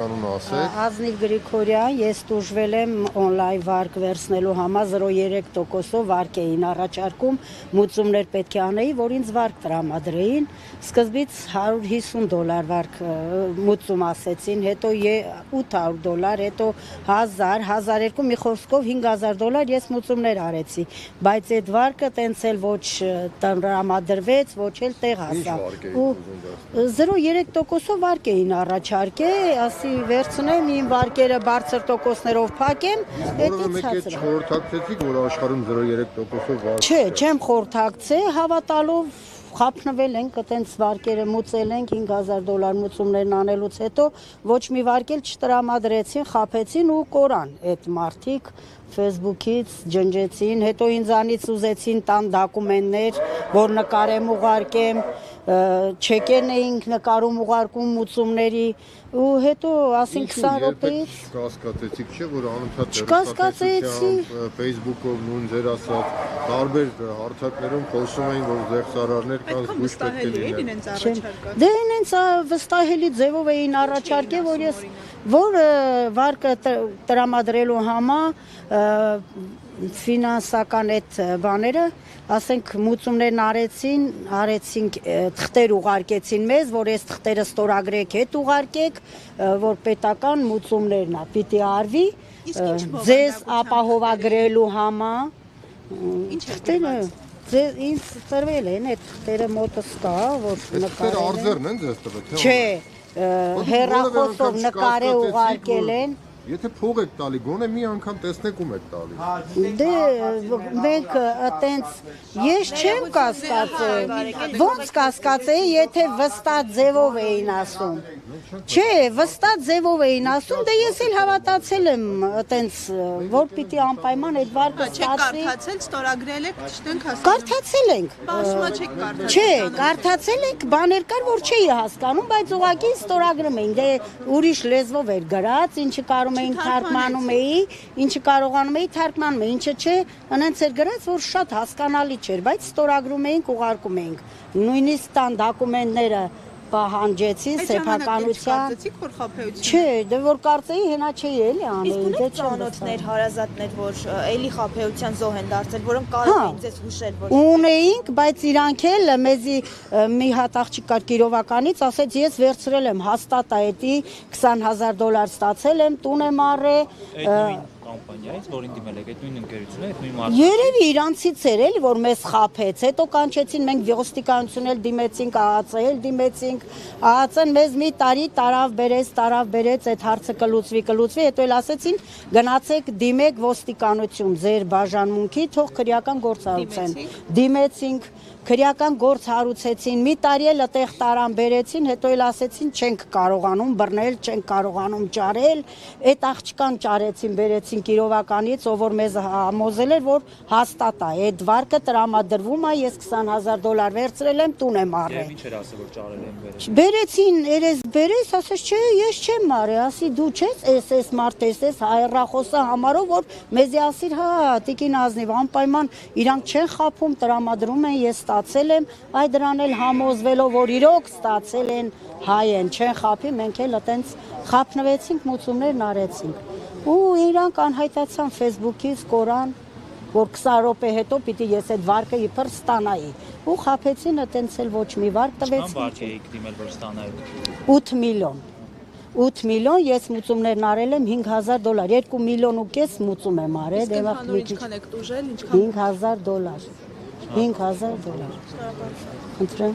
Ազնիվ Գրիգորյան, ես տուժվել եմ օնլայն վարկ վերցնելու համար 0.3%-ով վարկ էին առաջարկում, մուծումներ պետք է անեի, որ ինձ վարկ տրամադրեին, սկզբից $150 վարկ մուծում ասեցին, հետո $800, հետո 1000, 1200, մի խոսքով $5000 ես մուծումներ արեցի, բայց այդ վարկը տենց էլ ոչ տրամադրվեց, ոչ էլ տեղ հասավ, 0.3%-ով վարկ էին առաջարկել, ասի վերցնեմ իմ վարկերը բարձր տոկոսներով փակեմ, Որովե մեկ է չխորհրդակցեցիք, որ աշխարհում 0.3%-ով վարկ չէ, չեմ խորհրդակցել, հավատալով խափնվել ենք, այտենց վարկերը մուծել ենք $5000 մուծումներն անելուց հետո ոչ մի վարկ էլ չտրամադրեցին, խափեցին ու կորան այդ մարդիկ Facebook-ից ջնջեցին, հետո ինձանից ուզեցին տան դոկումենտներ, որ նկարեմ ուղարկեմ, չեկերն էինք նկարում ուղարկում մուծումների ու հետո ասենք 20 րոպեից չկասկածեցիք, չէ, որ անընդհատ չկասկածեցի Facebook-ով նույն ձեր ասած տարբեր հարթակներում խոսում էին, որ զեղծարարներ կան, զգուշ պետք է լինեն։ Դե ինձ վստահելի ձևով էին առաջարկել, որ ես որ վարկը տրամադրելու համար ֆինանսական այդ բաները, ասենք մուծումներն արեցինք թղթեր ուղարկեցին մեզ, որ այս թղթերը ստորագրեք, հետ ուղարկեք, որ պետական մուծումներն է, պիտի արվի, ձեզ ապահովագրելու համար, թղթերը ինձ տրվել են, այդ թղթերը մոտս կա, որ նկարել են։ Արձերն են ձեզ տվել, թե՞ չէ, հեռախոսով նկարե ուղարկել են։ Եթե փող եք տալի, գոնե մի անգամ տեսնեք ում եք տալի։ Դե մենք այտենց ես չեմ կասկածել։ Ոնց կասկածեի, եթե վստահ ձևով էին ասում։ Չէ, վստահ ձևով էին ասում, դե ես էլ հավատացել եմ այտենց, որ պիտի անպայման այդ վարկը ստացվի։ Կարդացել, ստորագրել եք, ճիշտ հասկանում։ Կարդացել ենք։ Պաշտոնը չեք կարդացել։ Չէ, կարդացել ենք, բաներ կար, որ չէի հասկանում, բայց ուղղակի ստորագրում էին։ Դե ուրիշ լեզվով էր գրած, ինչը կարում էինք թարգմանում էի, ինչը կարողանում էի թարգմանում էի, ինչը չէ, այնց էր գրած, որ շատ հասկանալի չէր, բայց ստորագրում էինք, ուղարկում էինք։ Նույնիսկ տան դոկումենտները պահանջեցի սեփականության։ Չէ, դե որ կարծեի հենա չէի էլի անել, դե ծանոթներ, հարազատներ, որ էլի խաբեության զոհ են դարձել, որոնք կարող էին ձեզ հուշել, որ ունեինք, բայց իրանք էլ մեզի մի հատ աղջիկ կար Կիրովականից, ասեց ես վերցրել եմ հաստատ այդի $20000 ստացել եմ, տուն եմ առել կամպանիայից, որին դիմել եք, այդ նույն ընկերությունը, այդ նույն մարդը։ Երևի իրանցից էր էլի, որ մեզ խաբեց, հետո կանչեցին, մենք ոստիկանություն էլ դիմեցինք, ԱԱՑ էլ դիմեցինք, ԱԱՑ-ն մեզ մի տարի տարավ բերեց, այդ հարցը կլուծվի, հետո էլ ասեցին, գնացեք դիմեք ոստիկանություն, ձեր բաժանմունքի, թող քրեական գործ հարուցեն։ Դիմեցինք, քրեական գործ հարուցեցին, մի տարի էլ այդտեղ տարան բերեցին, հետո էլ ասեցին չենք կարողանում բռնել, չենք կարողանում ճարել, այդ աղջկան ճարեցին, բերեցին Կիրովականից, ով որ մեզ համոզել էր, որ հաստատ է, այդ վարկը տրամադրվում է, ես $20000 վերցրել եմ, տուն եմ առել։ Եվ ինչ էր ասել, որ ճարել են բերել։ Բերեցին, երես, ասես չէ, ես չեմ արել, ասի դու չես, էս մարդ ես, հեռախոսը համարով, որ մեզի ասիր, հա, տիկին Ազնիվ, անպայման իրանք չեն խաբում, տրամադրում են, ես ստացել եմ, այ դրան էլ համոզվելով, որ իրոք ստացել են, հայ են, չեն խաբի, մենք էլ այտենց խափնվեցինք, մուծումներն արեցինք։ Ու իրանք անհայտացան Facebook-ից կորան, որ 20 րոպե հետո պիտի ես այդ վարկը իբր ստանայի։ Ու խափեցին, այտենց էլ ոչ մի վարկ տվեցին։ Ինչքան վարկ էիք դիմել, որ ստանայիք։ 8 միլիոն։ 8 միլիոն, ես մուծումներն արել եմ $5000, 2,5 միլիոն մուծում եմ արել, Ինչքան եք տուժել, ինչքան $5000։ $5000։ Խնդրեմ։